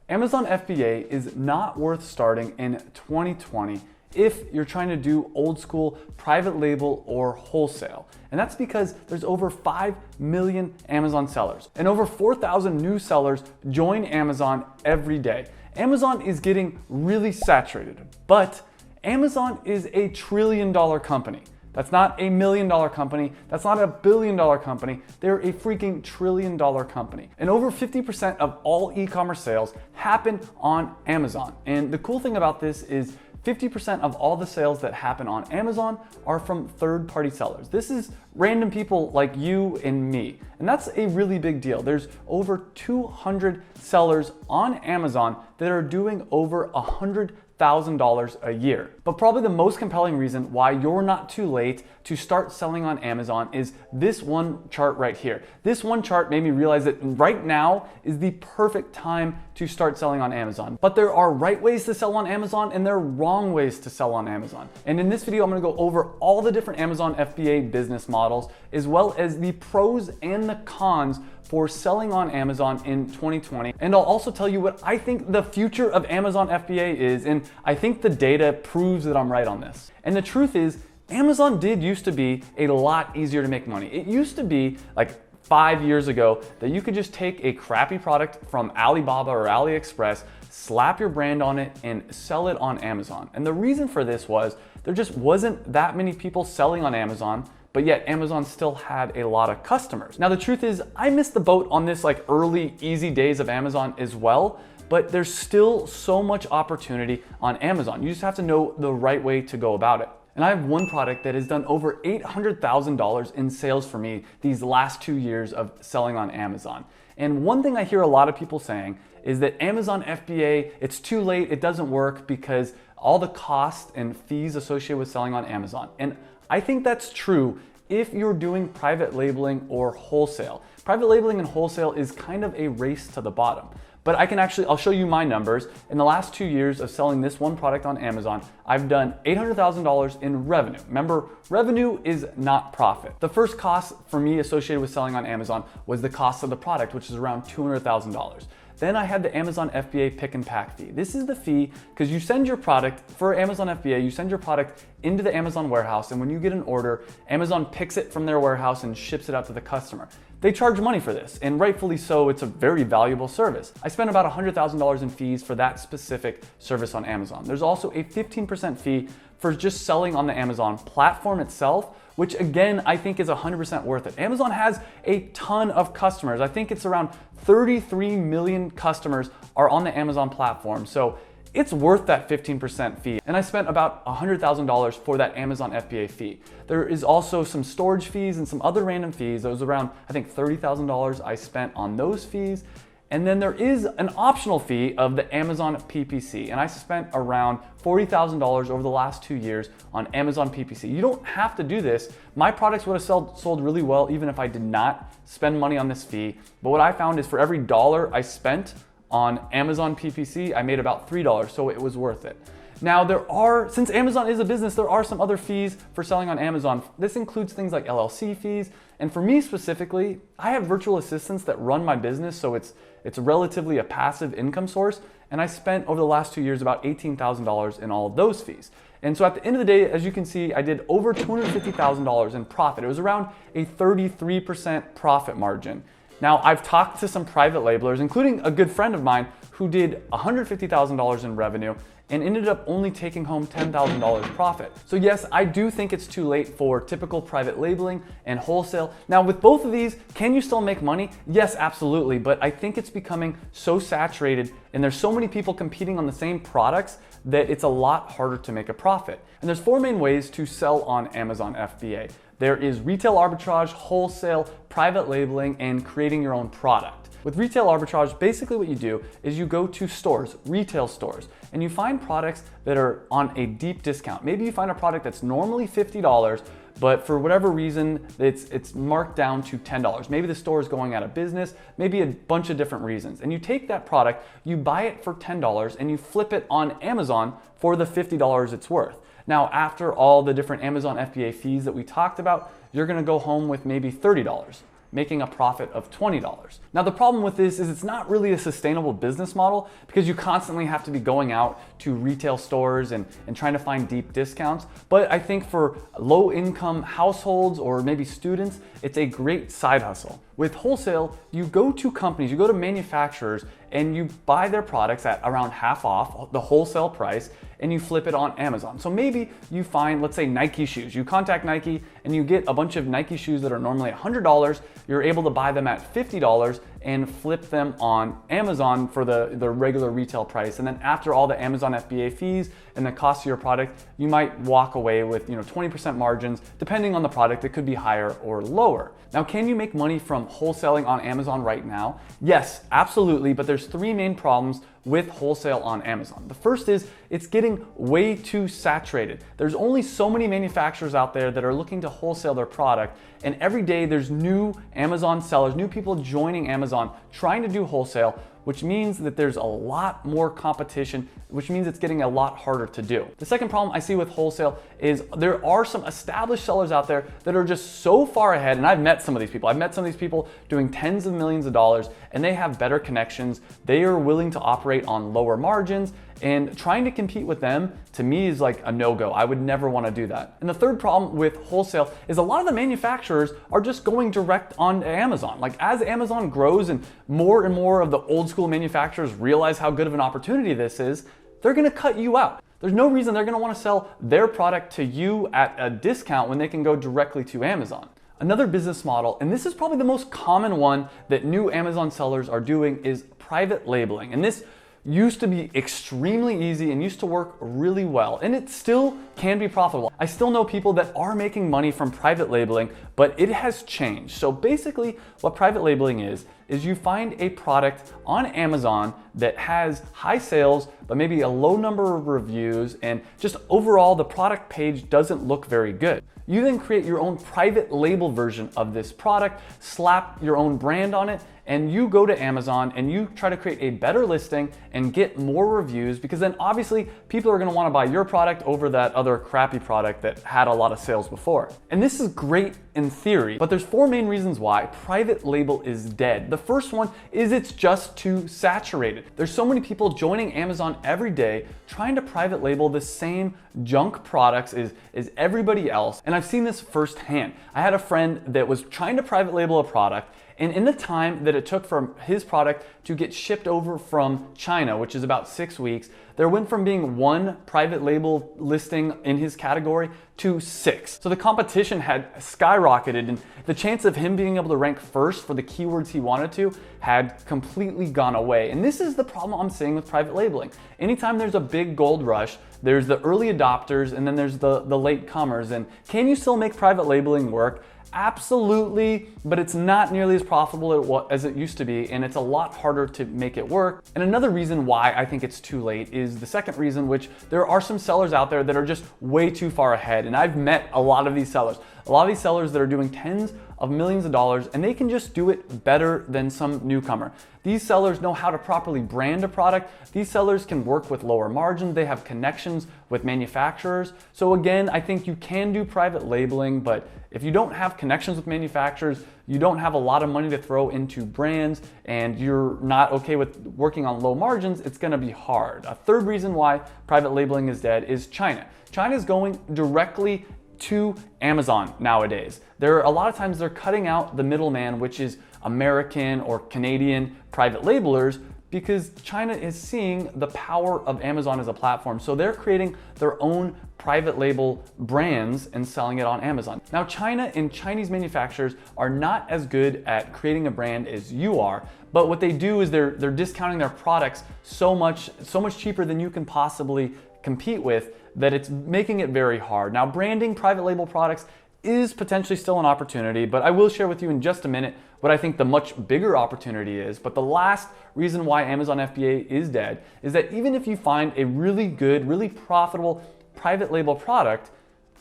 Amazon FBA is not worth starting in 2020 if you're trying to do old school private label or wholesale. And that's because there's over 5 million Amazon sellers and over 4,000 new sellers join Amazon every day. Amazon is getting really saturated, but Amazon is a $1 trillion company. That's not a $1 million company. That's not a $1 billion company. They're a freaking $1 trillion company. And over 50% of all e-commerce sales happen on Amazon. And the cool thing about this is 50% of all the sales that happen on Amazon are from third-party sellers. This is random people like you and me. And that's a really big deal. There's over 200 sellers on Amazon that are doing over $100,000 a year. But probably the most compelling reason why you're not too late to start selling on Amazon is this one chart right here. This one chart made me realize that right now is the perfect time to start selling on Amazon. But there are right ways to sell on Amazon and there are wrong ways to sell on Amazon. And in this video, I'm gonna go over all the different Amazon FBA business models, as well as the pros and the cons for selling on Amazon in 2020. And I'll also tell you what I think the future of Amazon FBA is, and I think the data proves that I'm right on this. And the truth is, Amazon did used to be a lot easier to make money. It used to be like 5 years ago that you could just take a crappy product from Alibaba or AliExpress, slap your brand on it, and sell it on Amazon. And the reason for this was there just wasn't that many people selling on Amazon, but yet Amazon still had a lot of customers. Now the truth is, I missed the boat on this like early, easy days of Amazon as well, but there's still so much opportunity on Amazon. You just have to know the right way to go about it. And I have one product that has done over $800,000 in sales for me these last 2 years of selling on Amazon. And one thing I hear a lot of people saying is that Amazon FBA, it's too late, it doesn't work because all the costs and fees associated with selling on Amazon. And I think that's true if you're doing private labeling or wholesale. Private labeling and wholesale is kind of a race to the bottom. But I'll show you my numbers. In the last 2 years of selling this one product on Amazon, I've done $800,000 in revenue. Remember, revenue is not profit. The first cost for me associated with selling on Amazon was the cost of the product, which is around $200,000. Then I had the Amazon FBA pick and pack fee. This is the fee because you send your product, for Amazon FBA, you send your product into the Amazon warehouse, and when you get an order, Amazon picks it from their warehouse and ships it out to the customer. They charge money for this, and rightfully so, it's a very valuable service. I spent about $100,000 in fees for that specific service on Amazon. There's also a 15% fee for just selling on the Amazon platform itself, which again, I think is 100% worth it. Amazon has a ton of customers. I think it's around 33 million customers are on the Amazon platform. So it's worth that 15% fee. And I spent about $100,000 for that Amazon FBA fee. There is also some storage fees and some other random fees. There was around, I think, $30,000 I spent on those fees. And then there is an optional fee of the Amazon PPC. And I spent around $40,000 over the last 2 years on Amazon PPC. You don't have to do this. My products would have sold really well even if I did not spend money on this fee. But what I found is for every dollar I spent on Amazon PPC, I made about $3, so it was worth it. Now since Amazon is a business, there are some other fees for selling on Amazon. This includes things like LLC fees. And for me specifically, I have virtual assistants that run my business, so it's relatively a passive income source. And I spent over the last 2 years about $18,000 in all of those fees. And so at the end of the day, as you can see, I did over $250,000 in profit. It was around a 33% profit margin. Now, I've talked to some private labelers, including a good friend of mine who did $150,000 in revenue and ended up only taking home $10,000 profit. So yes, I do think it's too late for typical private labeling and wholesale. Now with both of these, can you still make money? Yes, absolutely, but I think it's becoming so saturated and there's so many people competing on the same products that it's a lot harder to make a profit. And there's 4 main ways to sell on Amazon FBA. There is retail arbitrage, wholesale, private labeling, and creating your own product. With retail arbitrage, basically what you do is you go to stores, retail stores, and you find products that are on a deep discount. Maybe you find a product that's normally $50, but for whatever reason, it's marked down to $10. Maybe the store is going out of business, maybe a bunch of different reasons. And you take that product, you buy it for $10, and you flip it on Amazon for the $50 it's worth. Now, after all the different Amazon FBA fees that we talked about, you're gonna go home with maybe $30. making a profit of $20. Now the problem with this is it's not really a sustainable business model because you constantly have to be going out to retail stores and trying to find deep discounts. But I think for low income households or maybe students, it's a great side hustle. With wholesale, you go to companies, you go to manufacturers, and you buy their products at around half off the wholesale price, and you flip it on Amazon. So maybe you find, let's say, Nike shoes. You contact Nike and you get a bunch of Nike shoes that are normally $100. You're able to buy them at $50 and flip them on Amazon for the regular retail price. And then after all the Amazon FBA fees and the cost of your product, you might walk away with 20% margins. Depending on the product, it could be higher or lower. Now, can you make money from wholesaling on Amazon right now? Yes, absolutely, but there's three main problems with wholesale on Amazon. The first is it's getting way too saturated. There's only so many manufacturers out there that are looking to wholesale their product, and every day there's new Amazon sellers, new people joining Amazon trying to do wholesale, which means that there's a lot more competition, which means it's getting a lot harder to do. The second problem I see with wholesale is there are some established sellers out there that are just so far ahead, and I've met some of these people. I've met some of these people doing tens of millions of dollars, and they have better connections. They are willing to operate on lower margins, and trying to compete with them, to me, is like a no-go. I would never want to do that. And the third problem with wholesale is a lot of the manufacturers are just going direct on Amazon. Like as Amazon grows and more of the old school manufacturers realize how good of an opportunity this is, they're going to cut you out. There's no reason they're going to want to sell their product to you at a discount when they can go directly to Amazon. Another business model, and this is probably the most common one that new Amazon sellers are doing, is private labeling. And this used to be extremely easy and used to work really well, and it still can be profitable. I still know people that are making money from private labeling, but it has changed. So basically what private labeling is you find a product on Amazon that has high sales, but maybe a low number of reviews, and just overall the product page doesn't look very good. You then create your own private label version of this product, slap your own brand on it, and you go to Amazon and you try to create a better listing and get more reviews, because then obviously people are going to want to buy your product over that other crappy product that had a lot of sales before. And this is great in theory, but there's four main reasons why private label is dead. The first one is it's just too saturated. There's so many people joining Amazon every day trying to private label the same junk products as everybody else. And I've seen this firsthand. I had a friend that was trying to private label a product, and in the time that it took for his product to get shipped over from China, which is about 6 weeks, there went from being one private label listing in his category to 6. So the competition had skyrocketed, and the chance of him being able to rank first for the keywords he wanted to had completely gone away. And this is the problem I'm seeing with private labeling. Anytime there's a big gold rush, there's the early adopters and then there's the late comers. And can you still make private labeling work? Absolutely, but it's not nearly as profitable as it used to be, and it's a lot harder to make it work. And another reason why I think it's too late is the second reason, which there are some sellers out there that are just way too far ahead. And I've met a lot of these sellers that are doing tens of millions of dollars, and they can just do it better than some newcomer. These sellers know how to properly brand a product. These sellers can work with lower margins. They have connections with manufacturers. So again, I think you can do private labeling, but if you don't have connections with manufacturers, you don't have a lot of money to throw into brands, and you're not okay with working on low margins, it's gonna be hard. A third reason why private labeling is dead is China. China is going directly to Amazon nowadays. A lot of times they're cutting out the middleman, which is American or Canadian private labelers, because China is seeing the power of Amazon as a platform. So they're creating their own private label brands and selling it on Amazon. Now, China and Chinese manufacturers are not as good at creating a brand as you are, but what they do is they're discounting their products so much cheaper than you can possibly compete with, that it's making it very hard. Now, branding private label products is potentially still an opportunity, but I will share with you in just a minute what I think the much bigger opportunity is. But the last reason why Amazon FBA is dead is that even if you find a really good, really profitable private label product,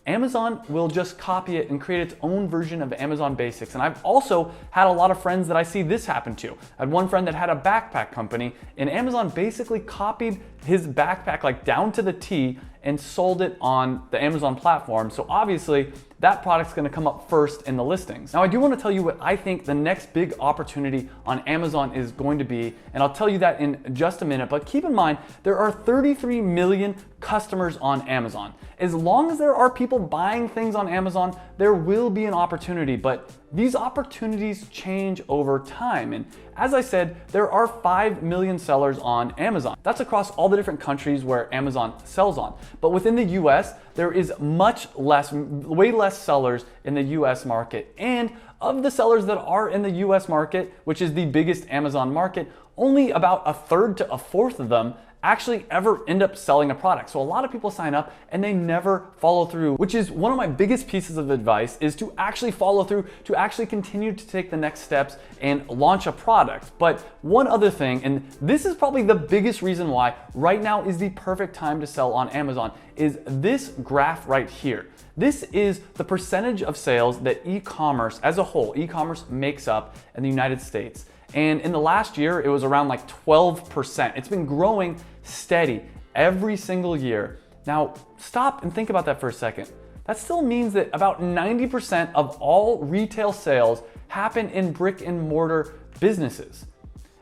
Amazon will just copy it and create its own version of Amazon Basics. And I've also had a lot of friends that I see this happen to. I had one friend that had a backpack company, and Amazon basically copied his backpack like down to the T and sold it on the Amazon platform. So obviously that product's gonna come up first in the listings. Now, I do wanna tell you what I think the next big opportunity on Amazon is going to be, and I'll tell you that in just a minute, but keep in mind, there are 33 million customers on Amazon. As long as there are people buying things on Amazon, there will be an opportunity, but these opportunities change over time. And as I said, there are 5 million sellers on Amazon. That's across all the different countries where Amazon sells on. But within the US, there is way less sellers in the US market. And of the sellers that are in the US market, which is the biggest Amazon market, only about a third to a fourth of them actually ever end up selling a product. So a lot of people sign up and they never follow through, which is one of my biggest pieces of advice, is to actually follow through, to actually continue to take the next steps and launch a product. But one other thing, and this is probably the biggest reason why right now is the perfect time to sell on Amazon, is this graph right here. This is the percentage of sales that e-commerce as a whole, e-commerce makes up in the United States. And in the last year, it was around like 12%. It's been growing steady every single year. Now, stop and think about that for a second. That still means that about 90% of all retail sales happen in brick and mortar businesses.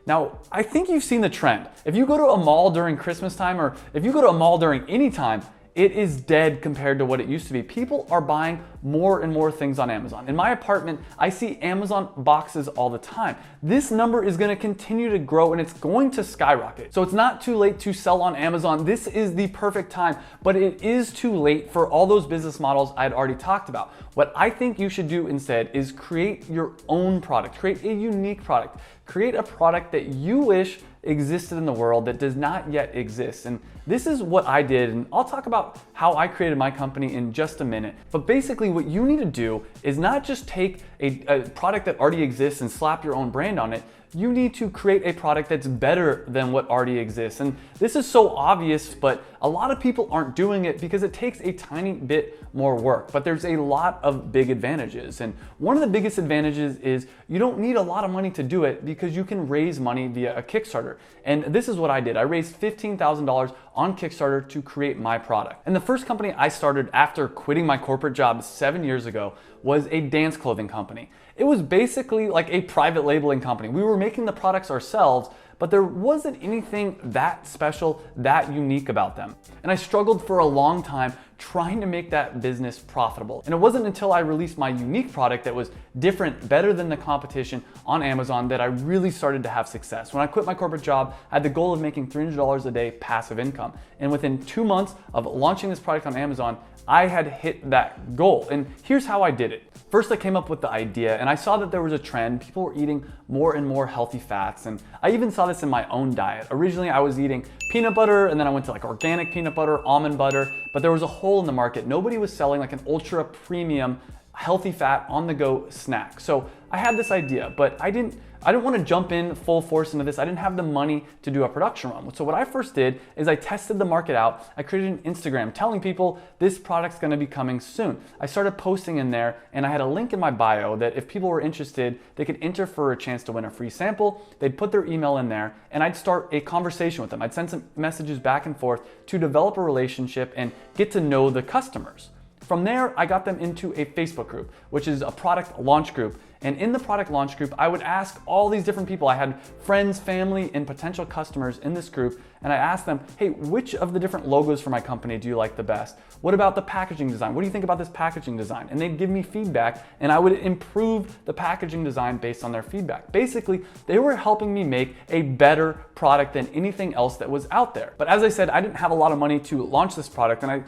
Now, I think you've seen the trend. If you go to a mall during Christmas time, or if you go to a mall during any time, it is dead compared to what it used to be. People are buying more and more things on Amazon. In my apartment, I see Amazon boxes all the time. This number is gonna continue to grow and it's going to skyrocket. So it's not too late to sell on Amazon. This is the perfect time, but it is too late for all those business models I'd already talked about. What I think you should do instead is create your own product, create a unique product, create a product that you wish existed in the world that does not yet exist. And this is what I did, and I'll talk about how I created my company in just a minute. But basically what you need to do is not just take a product that already exists and slap your own brand on it. You need to create a product that's better than what already exists. And this is so obvious, but a lot of people aren't doing it because it takes a tiny bit more work. But there's a lot of big advantages. And one of the biggest advantages is you don't need a lot of money to do it because you can raise money via a Kickstarter. And this is what I did. I raised $15,000 on Kickstarter to create my product. And the first company I started after quitting my corporate job 7 years ago was a dance clothing company. It was basically like a private labeling company. We were making the products ourselves, but there wasn't anything that special, that unique about them. And I struggled for a long time trying to make that business profitable. And it wasn't until I released my unique product that was different, better than the competition on Amazon, that I really started to have success. When I quit my corporate job, I had the goal of making $300 a day passive income. And within 2 months of launching this product on Amazon, I had hit that goal. And here's how I did it. First, I came up with the idea and I saw that there was a trend. People were eating more and more healthy fats. And I even saw this in my own diet. Originally, I was eating peanut butter, and then I went to like organic peanut butter, almond butter, but there was a hole in the market. Nobody was selling like an ultra premium healthy fat on the go snack. So I had this idea, but I didn't want to jump in full force into this. I didn't have the money to do a production run. So what I first did is I tested the market out. I created an Instagram telling people this product's going to be coming soon. I started posting in there, and I had a link in my bio that if people were interested, they could enter for a chance to win a free sample. They'd put their email in there, and I'd start a conversation with them. I'd send some messages back and forth to develop a relationship and get to know the customers. From there, I got them into a Facebook group, which is a product launch group. And in the product launch group, I would ask all these different people. I had friends, family, and potential customers in this group. And I asked them, hey, which of the different logos for my company do you like the best? What about the packaging design? What do you think about this packaging design? And they'd give me feedback, and I would improve the packaging design based on their feedback. Basically, they were helping me make a better product than anything else that was out there. But as I said, I didn't have a lot of money to launch this product, and I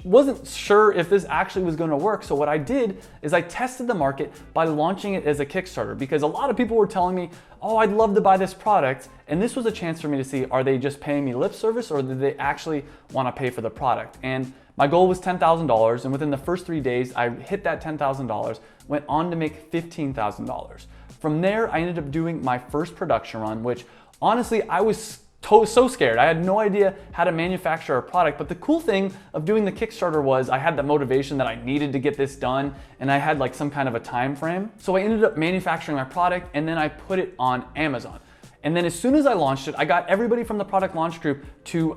wasn't sure if this actually was going to work. So what I did is I tested the market by launching it as a Kickstarter, because a lot of people were telling me, oh, I'd love to buy this product. And this was a chance for me to see, are they just paying me lip service, or do they actually want to pay for the product? And my goal was $10,000. And within the first 3 days, I hit that $10,000, went on to make $15,000. From there, I ended up doing my first production run, which honestly, I was so scared. I had no idea how to manufacture a product, but the cool thing of doing the Kickstarter was I had the motivation that I needed to get this done, and I had like some kind of a time frame. So I ended up manufacturing my product, and then I put it on Amazon. And then as soon as I launched it, I got everybody from the product launch group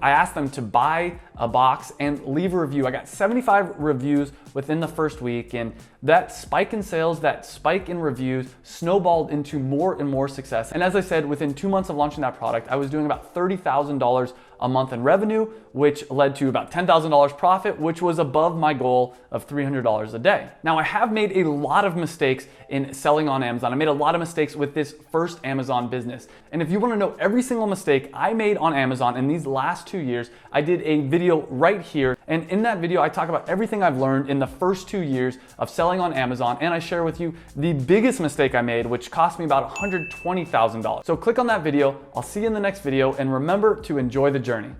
I asked them to buy a box and leave a review. I got 75 reviews within the first week, and that spike in sales, that spike in reviews snowballed into more and more success. And as I said, within 2 months of launching that product, I was doing about $30,000 a month in revenue, which led to about $10,000 profit, which was above my goal of $300 a day. Now, I have made a lot of mistakes in selling on Amazon. I made a lot of mistakes with this first Amazon business. And if you want to know every single mistake I made on Amazon in these last 2 years, I did a video right here. And in that video, I talk about everything I've learned in the first 2 years of selling on Amazon. And I share with you the biggest mistake I made, which cost me about $120,000. So click on that video. I'll see you in the next video, and remember to enjoy the journey.